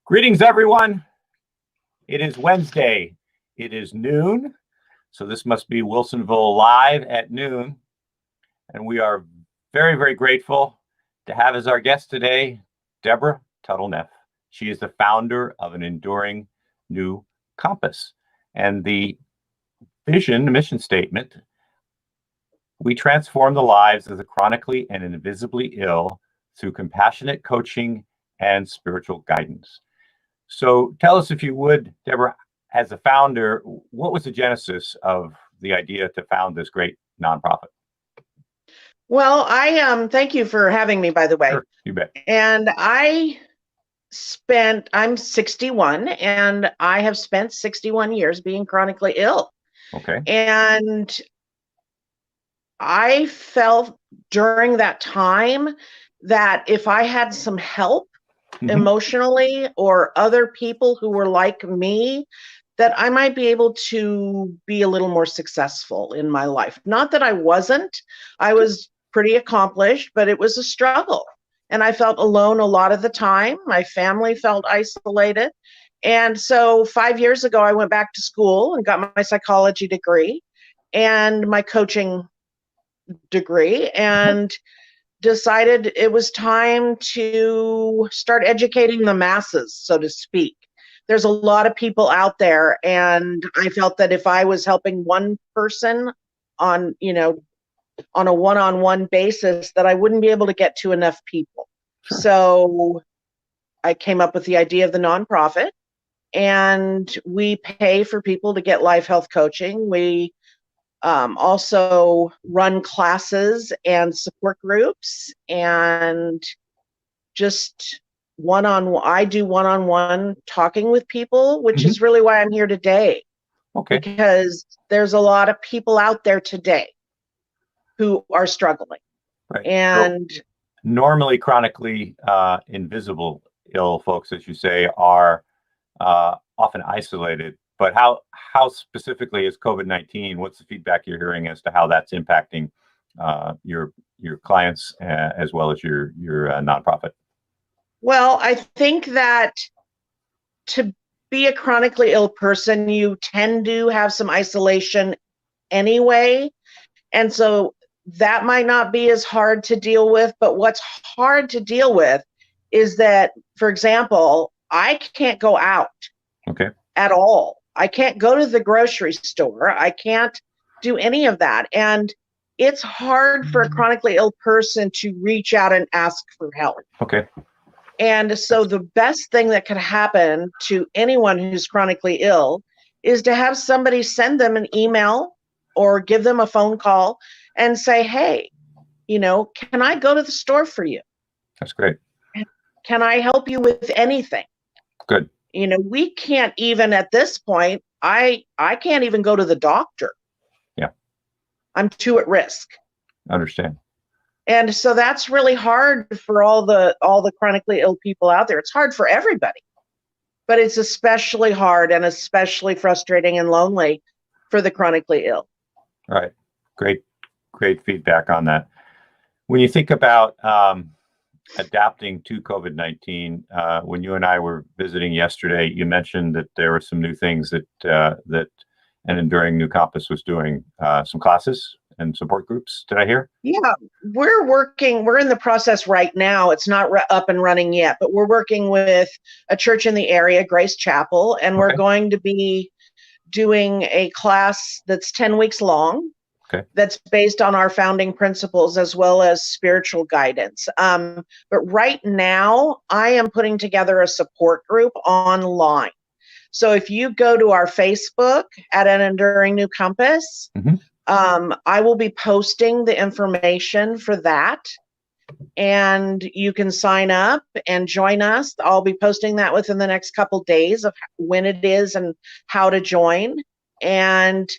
Greetings, everyone. It is Wednesday. It is noon. So this must be Wilsonville live at noon. And we are very, very grateful to have as our guest today, Deborah Tuttle-Neef. She is the founder of An Enduring NewCompass. And the vision, the mission statement, we transform the lives of the chronically and invisibly ill through compassionate coaching and spiritual guidance. So tell us, if you would, Deborah, as a founder, what was the genesis of the idea to found this great nonprofit? Well, thank you for having me, by the way. Sure, you bet. And I'm 61, and I have spent 61 years being chronically ill. Okay. And I felt during that time that if I had some help emotionally, or other people who were like me, that I might be able to be a little more successful in my life. Not that I wasn't. I was pretty accomplished, but it was a struggle. And I felt alone a lot of the time. My family felt isolated. And so 5 years ago, I went back to school and got my psychology degree and my coaching degree, and decided it was time to start educating the masses, so to speak. There's a lot of people out there, and I felt that if I was helping one person on a one-on-one basis, that I wouldn't be able to get to enough people. Sure. So I came up with the idea of the nonprofit, and we pay for people to get life health coaching. We also run classes and support groups, and just I do one-on-one talking with people, which is really why I'm here today. Okay. Because there's a lot of people out there today who are struggling. Right. And so normally chronically invisible ill folks, as you say, are often isolated. But how specifically is COVID-19? What's the feedback you're hearing as to how that's impacting your clients as well as your nonprofit? Well, I think that to be a chronically ill person, you tend to have some isolation anyway. And so that might not be as hard to deal with. But what's hard to deal with is that, for example, I can't go out at all. I can't go to the grocery store. I can't do any of that. And it's hard for a chronically ill person to reach out and ask for help. Okay. And so the best thing that could happen to anyone who's chronically ill is to have somebody send them an email or give them a phone call and say, hey, can I go to the store for you? That's great. Can I help you with anything? Good. We can't even at this point, I can't even go to the doctor. Yeah. I'm too at risk. Understand. And so that's really hard for all the chronically ill people out there. It's hard for everybody, but it's especially hard and especially frustrating and lonely for the chronically ill. Right. Great feedback on that. When you think about adapting to COVID-19, when you and I were visiting yesterday, you mentioned that there were some new things that An Enduring NewCompass was doing, some classes and support groups. Did I hear? Yeah, we're in the process right now. It's not up and running yet, but we're working with a church in the area, Grace Chapel, and we're going to be doing a class that's 10 weeks long. That's based on our founding principles as well as spiritual guidance. But right now, I am putting together a support group online. So if you go to our Facebook at An Enduring NewCompass, I will be posting the information for that. And you can sign up and join us. I'll be posting that within the next couple days of when it is and how to join. And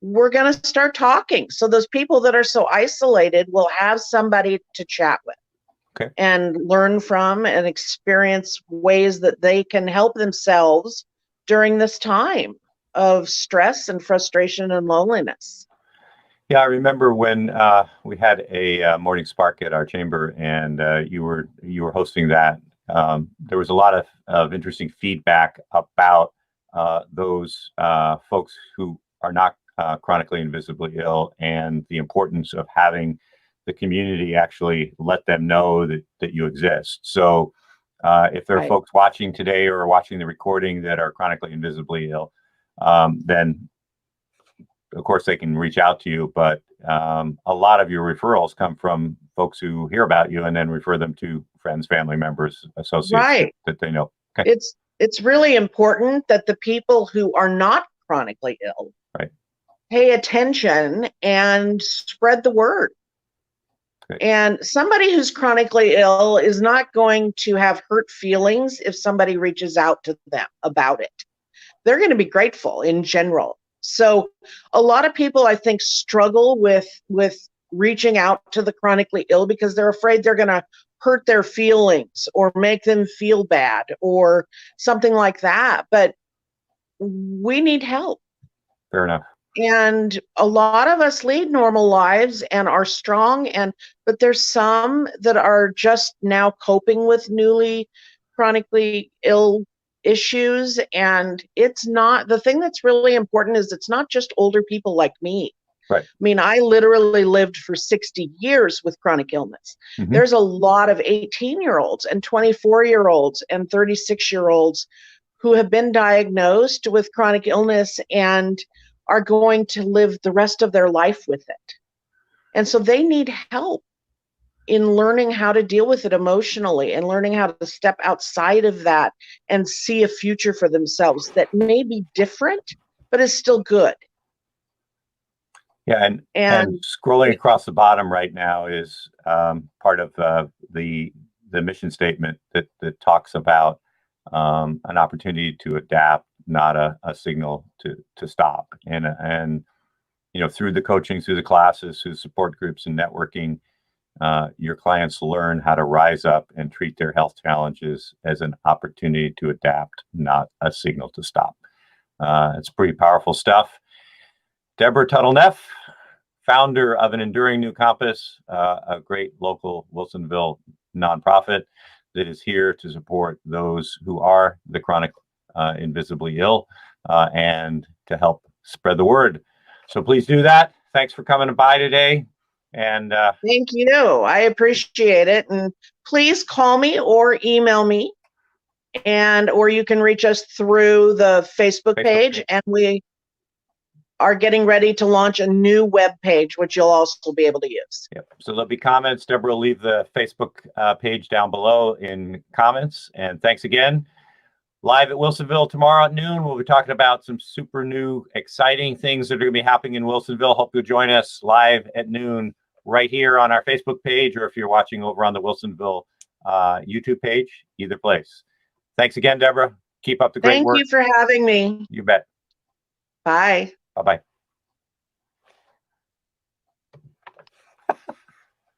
we're going to start talking. So those people that are so isolated will have somebody to chat with and learn from and experience ways that they can help themselves during this time of stress and frustration and loneliness. Yeah, I remember when we had a morning spark at our chamber, and you were hosting that, there was a lot of interesting feedback about those folks who are not chronically and visibly ill, and the importance of having the community actually let them know that you exist. So if there are Right. folks watching today or watching the recording that are chronically and visibly ill, then of course they can reach out to you. But a lot of your referrals come from folks who hear about you and then refer them to friends, family members, associates Right. that they know. Okay. It's really important that the people who are not chronically ill Right. pay attention and spread the word. Great. And somebody who's chronically ill is not going to have hurt feelings if somebody reaches out to them about it. They're going to be grateful in general. So a lot of people, I think, struggle with reaching out to the chronically ill because they're afraid they're going to hurt their feelings or make them feel bad or something like that. But we need help. Fair enough. And a lot of us lead normal lives and are strong, but there's some that are just now coping with newly chronically ill issues. And it's not, the thing that's really important is it's not just older people like me. Right. I mean, I literally lived for 60 years with chronic illness. Mm-hmm. There's a lot of 18-year-olds and 24-year-olds and 36-year-olds who have been diagnosed with chronic illness and are going to live the rest of their life with it. And so they need help in learning how to deal with it emotionally and learning how to step outside of that and see a future for themselves that may be different, but is still good. Yeah, and scrolling across the bottom right now is part of the mission statement that talks about an opportunity to adapt, not a signal to stop. And you know, through the coaching, through the classes, through support groups and networking, your clients learn how to rise up and treat their health challenges as an opportunity to adapt, not a signal to stop. It's pretty powerful stuff. Deborah Tuttle-Neef, founder of An Enduring NewCompass, a great local Wilsonville nonprofit that is here to support those who are the chronic invisibly ill and to help spread the word. So please do that. Thanks for coming by today. And thank you. I appreciate it. And please call me or email me, or you can reach us through the Facebook page. And we are getting ready to launch a new web page, which you'll also be able to use. Yep. So there'll be comments. Deborah will leave the Facebook page down below in comments. And thanks again. Live at Wilsonville tomorrow at noon. We'll be talking about some super new, exciting things that are going to be happening in Wilsonville. Hope you'll join us live at noon right here on our Facebook page, or if you're watching over on the Wilsonville YouTube page, either place. Thanks again, Deborah. Keep up the great work. Thank you for having me. You bet. Bye. Bye-bye.